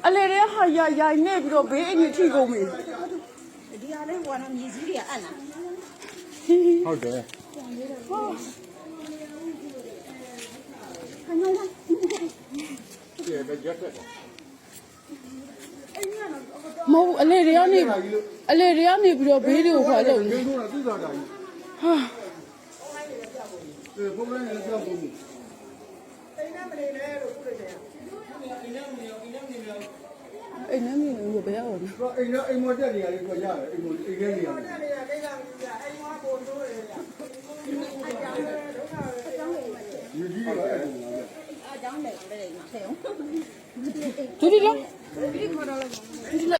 အလေရဲဟာရိုင်နေပြီးတော့ဘေးအင်းထိကုန်ပြီဒီဟာလေးကတော့မြေကြီးတွေအပ်လာဟုတ်တယ်မဟုတ်အလေတွေကနေပြီးတော့ဘေးတွေကိုခွာလို့ရင်းတော့သူ့သာတာကြီးဟာဘုံလည်းလည်းကြောက်ဘူးအိမ်နဲ့မင်းတို့ဘယ်ရောက်လဲအိမ်မတက်နေရတယ်ကိုရတယ်အိမ်ထဲနေရတယ်ယူကြီးတော့အဲ့ဒါအကြောင်းလည်းပဲမှာထဲအောင်ဒူဒီလား